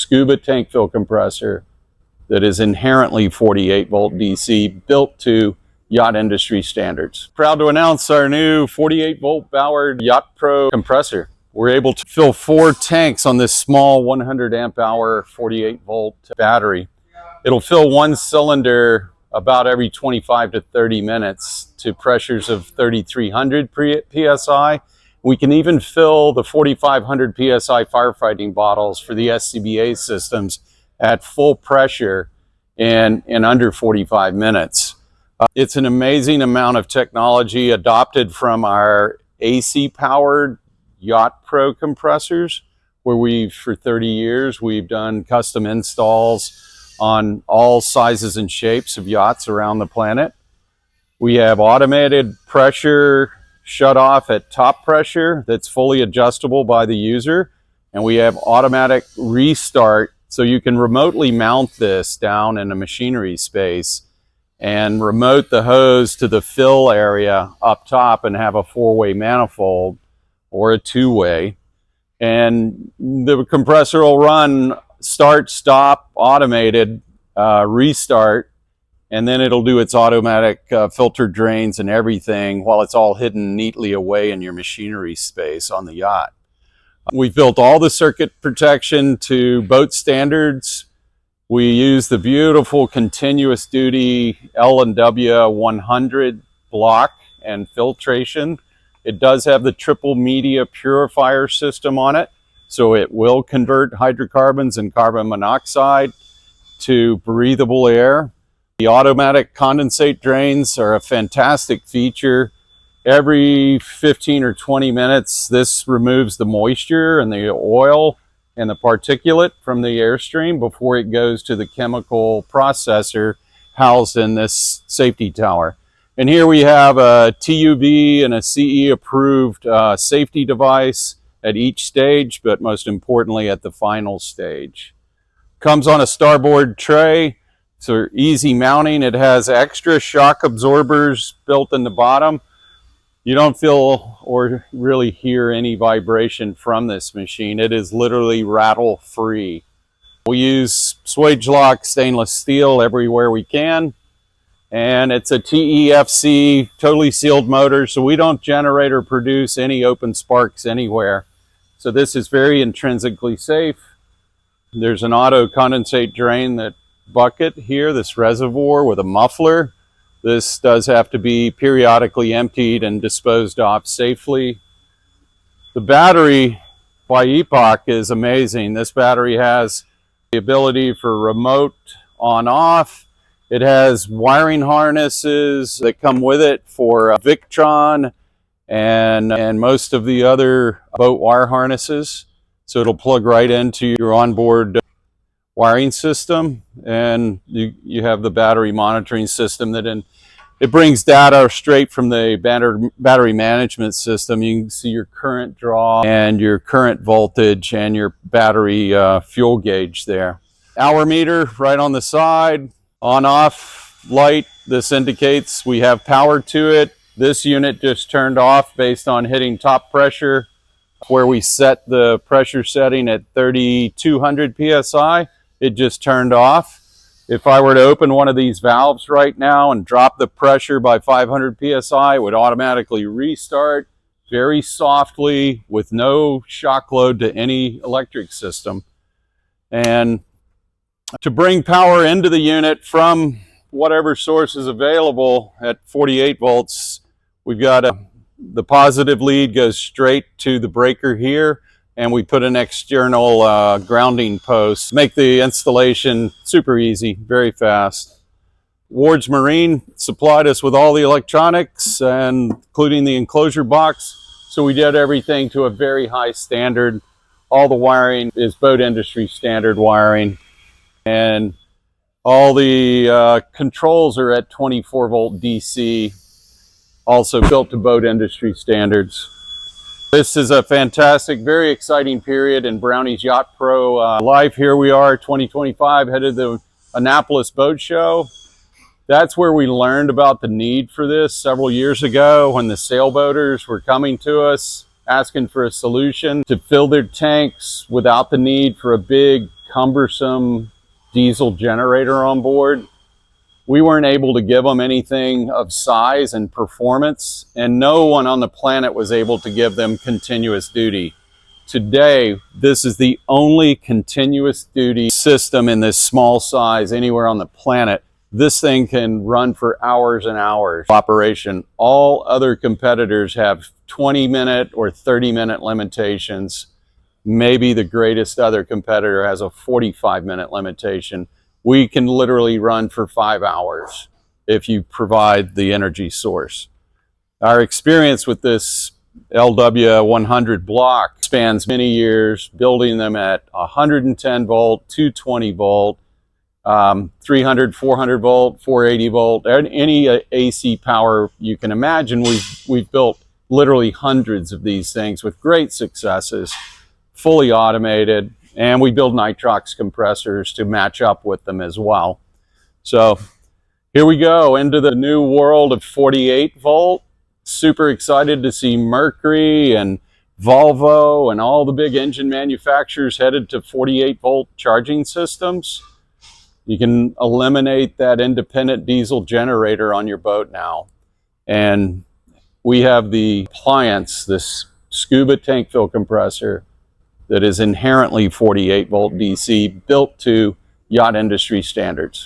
Scuba Tankfill Compressor that is inherently 48 volt DC, built to yacht industry standards. Proud to announce our new 48 volt Ballard YachtPro compressor. We're able to fill 4 tanks on this small 100 amp hour 48 volt battery. It'll fill one cylinder about every 25 to 30 minutes to pressures of 3,300 psi. We can even fill the 4,500 psi firefighting bottles for the SCBA systems at full pressure in under 45 minutes. It's an amazing amount of technology adopted from our AC powered YachtPro compressors, where for 30 years, we've done custom installs on all sizes and shapes of yachts around the planet. We have automated pressure shut off at top pressure that's fully adjustable by the user. And we have automatic restart, so you can remotely mount this down in a machinery space and remote the hose to the fill area up top and have a 4-way manifold or a 2-way. And the compressor will run start, stop, automated, restart, and then it'll do its automatic filter drains and everything while it's all hidden neatly away in your machinery space on the yacht. We've built all the circuit protection to boat standards. We use the beautiful continuous duty L&W 100 block and filtration. It does have the triple media purifier system on it, so it will convert hydrocarbons and carbon monoxide to breathable air. The automatic condensate drains are a fantastic feature. Every 15 or 20 minutes, this removes the moisture and the oil and the particulate from the airstream before it goes to the chemical processor housed in this safety tower. And here we have a TUV and a CE approved safety device at each stage, but most importantly at the final stage. Comes on a starboard tray, so easy mounting. It has extra shock absorbers built in the bottom. You don't feel or really hear any vibration from this machine. It is literally rattle free. We use swage lock stainless steel everywhere we can. And it's a TEFC, totally sealed motor, so we don't generate or produce any open sparks anywhere. So this is very intrinsically safe. There's an auto condensate drain that bucket here, this reservoir with a muffler. This does have to be periodically emptied and disposed of safely. The battery by Epoch is amazing. This battery has the ability for remote on-off. It has wiring harnesses that come with it for Victron and most of the other boat wire harnesses. So it'll plug right into your onboard wiring system, and you have the battery monitoring system that it brings data straight from the battery management system. You can see your current draw and your current voltage and your battery fuel gauge there. Hour meter right on the side, on off light. This indicates we have power to it. This unit just turned off based on hitting top pressure, where we set the pressure setting at 3,200 psi. It just turned off. If I were to open one of these valves right now and drop the pressure by 500 psi, it would automatically restart very softly with no shock load to any electric system. And to bring power into the unit from whatever source is available at 48 volts, we've got the positive lead goes straight to the breaker here, and we put an external grounding post. Make the installation super easy, very fast. Ward's Marine supplied us with all the electronics, and including the enclosure box. So we did everything to a very high standard. All the wiring is boat industry standard wiring. And all the controls are at 24 volt DC, also built to boat industry standards. This is a fantastic, very exciting period in Brownie's YachtPro life. Here we are, 2025, headed to the Annapolis Boat Show. That's where we learned about the need for this several years ago, when the sailboaters were coming to us asking for a solution to fill their tanks without the need for a big cumbersome diesel generator on board. We weren't able to give them anything of size and performance, and no one on the planet was able to give them continuous duty. Today, this is the only continuous duty system in this small size anywhere on the planet. This thing can run for hours and hours of operation. All other competitors have 20-minute or 30-minute limitations. Maybe the greatest other competitor has a 45-minute limitation. We can literally run for 5 hours if you provide the energy source. Our experience with this LW100 block spans many years, building them at 110 volt, 220 volt, 300, 400 volt, 480 volt, any AC power you can imagine. We've built literally hundreds of these things with great successes, fully automated, and we build nitrox compressors to match up with them as well. So here we go into the new world of 48 volt. Super excited to see Mercury and Volvo and all the big engine manufacturers headed to 48 volt charging systems. You can eliminate that independent diesel generator on your boat now. And we have the appliance, this Scuba Tankfill Compressor, that is inherently 48 volt DC, built to yacht industry standards.